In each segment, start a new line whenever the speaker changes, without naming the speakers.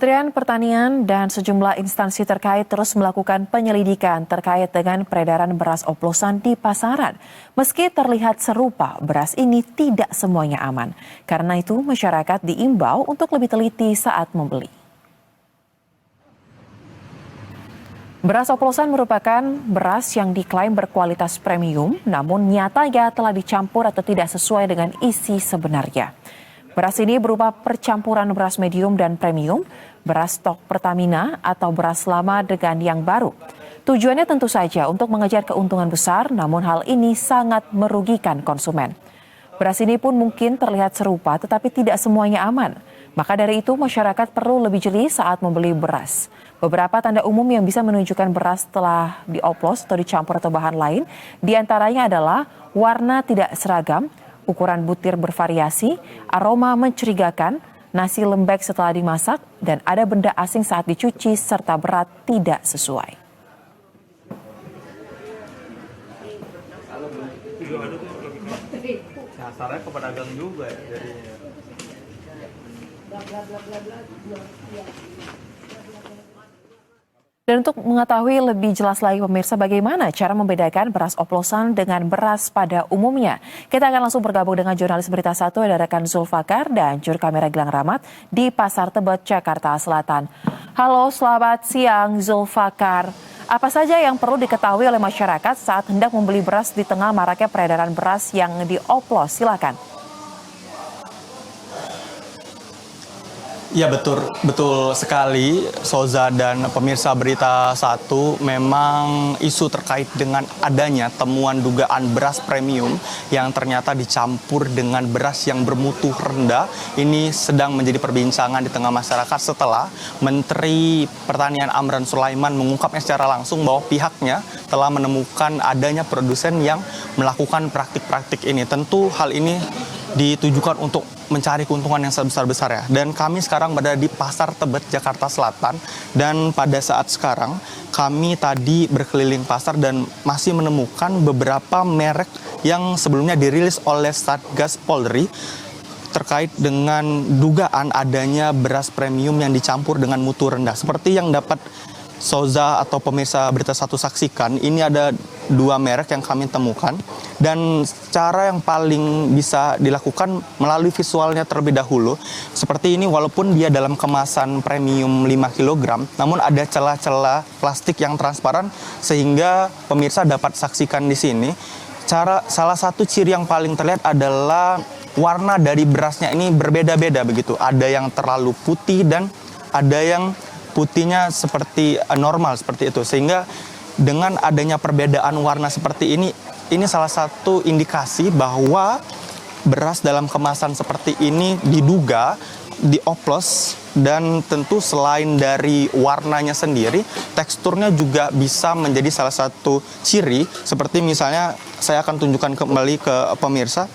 Kementerian Pertanian dan sejumlah instansi terkait terus melakukan penyelidikan terkait dengan peredaran beras oplosan di pasaran. Meski terlihat serupa, beras ini tidak semuanya aman. Karena itu masyarakat diimbau untuk lebih teliti saat membeli. Beras oplosan merupakan beras yang diklaim berkualitas premium, namun nyatanya telah dicampur atau tidak sesuai dengan isi sebenarnya. Beras ini berupa percampuran beras medium dan premium, beras stok Pertamina atau beras lama dengan yang baru. Tujuannya tentu saja untuk mengejar keuntungan besar, namun hal ini sangat merugikan konsumen. Beras ini pun mungkin terlihat serupa tetapi tidak semuanya aman. Maka dari itu masyarakat perlu lebih jeli saat membeli beras. Beberapa tanda umum yang bisa menunjukkan beras telah dioplos atau dicampur atau bahan lain, diantaranya adalah warna tidak seragam, ukuran butir bervariasi, aroma mencurigakan, nasi lembek setelah dimasak, dan ada benda asing saat dicuci serta berat tidak sesuai.
Kasarnya ke pedagang juga ya jadinya.
Dan untuk mengetahui lebih jelas lagi pemirsa bagaimana cara membedakan beras oplosan dengan beras pada umumnya, kita akan langsung bergabung dengan jurnalis Berita 1 ada rekan Zulfakar dan juru kamera Gilang Rahmat di Pasar Tebet, Jakarta Selatan. Halo, selamat siang Zulfakar. Apa saja yang perlu diketahui oleh masyarakat saat hendak membeli beras di tengah maraknya peredaran beras yang dioplos? Silakan.
Ya betul sekali Soza dan pemirsa Berita 1, memang isu terkait dengan adanya temuan dugaan beras premium yang ternyata dicampur dengan beras yang bermutu rendah ini sedang menjadi perbincangan di tengah masyarakat setelah Menteri Pertanian Amran Sulaiman mengungkapnya secara langsung bahwa pihaknya telah menemukan adanya produsen yang melakukan praktik-praktik ini. Tentu hal ini ditujukan untuk mencari keuntungan yang sebesar-besarnya. Dan kami sekarang berada di Pasar Tebet, Jakarta Selatan. Dan pada saat sekarang kami tadi berkeliling pasar dan masih menemukan beberapa merek yang sebelumnya dirilis oleh Satgas Polri terkait dengan dugaan adanya beras premium yang dicampur dengan mutu rendah. Seperti yang dapat Soza atau pemirsa Berita 1 saksikan, ini ada dua merek yang kami temukan. Dan cara yang paling bisa dilakukan melalui visualnya terlebih dahulu. Seperti ini, walaupun dia dalam kemasan premium 5 kg, namun ada celah-celah plastik yang transparan sehingga pemirsa dapat saksikan di sini. Salah satu ciri yang paling terlihat adalah warna dari berasnya ini berbeda-beda begitu. Ada yang terlalu putih dan ada yang putihnya seperti normal seperti itu. Sehingga dengan adanya perbedaan warna seperti ini salah satu indikasi bahwa beras dalam kemasan seperti ini diduga dioplos. Dan tentu selain dari warnanya sendiri, teksturnya juga bisa menjadi salah satu ciri. Seperti misalnya saya akan tunjukkan kembali ke pemirsa.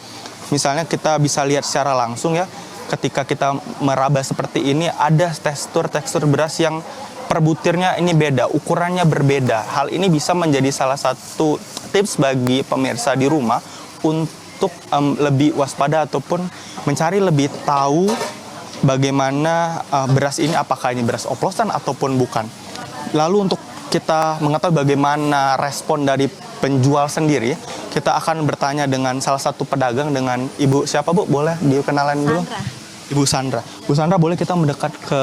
Misalnya kita bisa lihat secara langsung ya, ketika kita meraba seperti ini ada tekstur beras yang per butirnya ini beda, ukurannya berbeda. Hal ini bisa menjadi salah satu tips bagi pemirsa di rumah untuk lebih waspada ataupun mencari lebih tahu bagaimana beras ini, apakah ini beras oplosan ataupun bukan. Lalu untuk kita mengetahui bagaimana respon dari penjual sendiri, kita akan bertanya dengan salah satu pedagang, dengan Ibu siapa Bu? Boleh dikenalan dulu? Ibu Sandra. Bu Sandra, boleh kita mendekat ke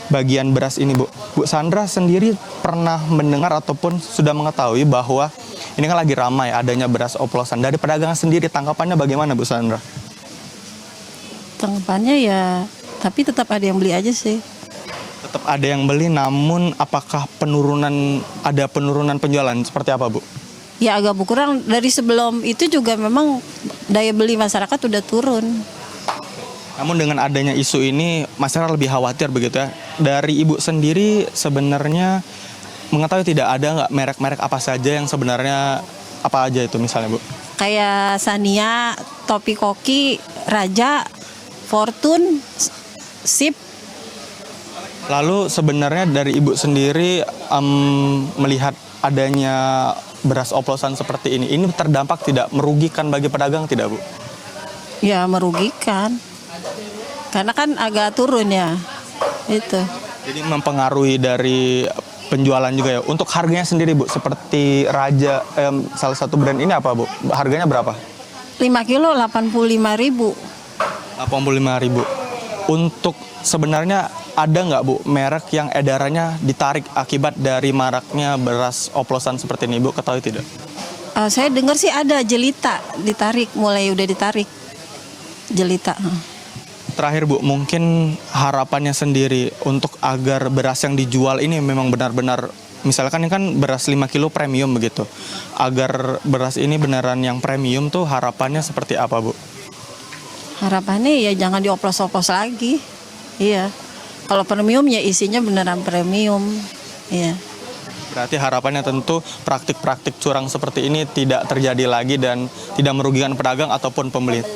bagian beras ini, Bu? Bu Sandra sendiri pernah mendengar ataupun sudah mengetahui bahwa ini kan lagi ramai adanya beras oplosan. Dari pedagang sendiri, tanggapannya bagaimana, Bu Sandra?
Tanggapannya ya, tapi tetap ada yang beli aja sih.
Tetap ada yang beli, namun apakah ada penurunan penjualan? Seperti apa, Bu?
Ya agak berkurang. Dari sebelum itu juga memang daya beli masyarakat udah turun.
Namun dengan adanya isu ini, masyarakat lebih khawatir begitu ya. Dari Ibu sendiri sebenarnya mengetahui tidak ada nggak merek-merek apa saja yang sebenarnya apa aja itu misalnya, Bu?
Kayak Sania, Topi Koki, Raja, Fortune, Sip.
Lalu sebenarnya dari Ibu sendiri melihat adanya beras oplosan seperti ini terdampak tidak, merugikan bagi pedagang tidak, Bu?
Ya merugikan. Karena kan agak turun ya. Itu.
Jadi mempengaruhi dari penjualan juga ya. Untuk harganya sendiri Bu, seperti Raja, salah satu brand ini apa Bu? Harganya berapa?
5 kilo 85.000.
85.000. Untuk sebenarnya ada nggak Bu merek yang edarannya ditarik akibat dari maraknya beras oplosan seperti ini Bu, ketahui tidak?
Saya dengar sih ada Jelita ditarik, udah ditarik. Jelita.
Terakhir Bu, mungkin harapannya sendiri untuk agar beras yang dijual ini memang benar-benar, misalkan ini kan beras 5 kilo premium begitu. Agar beras ini beneran yang premium tuh harapannya seperti apa Bu?
Harapannya ya jangan dioplos-oplos lagi. Iya. Kalau premium ya isinya beneran premium. Iya.
Berarti harapannya tentu praktik-praktik curang seperti ini tidak terjadi lagi dan tidak merugikan pedagang ataupun pembeli.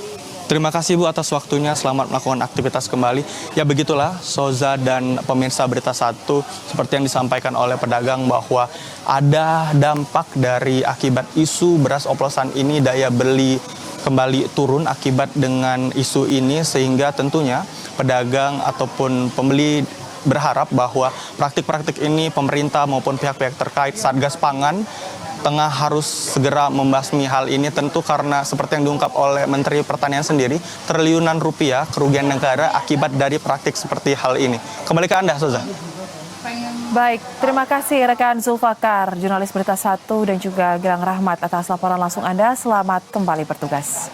Terima kasih Bu atas waktunya, selamat melakukan aktivitas kembali. Ya begitulah Soza dan pemirsa Berita 1 seperti yang disampaikan oleh pedagang bahwa ada dampak dari akibat isu beras oplosan ini, daya beli kembali turun akibat dengan isu ini, sehingga tentunya pedagang ataupun pembeli berharap bahwa praktik-praktik ini pemerintah maupun pihak-pihak terkait Satgas Pangan tengah harus segera membasmi hal ini, tentu karena seperti yang diungkap oleh Menteri Pertanian sendiri, triliunan rupiah kerugian negara akibat dari praktik seperti hal ini. Kembali ke Anda, Soza.
Baik, terima kasih rekan Zulfakar, jurnalis Berita 1 dan juga Gilang Rahmat atas laporan langsung Anda. Selamat kembali bertugas.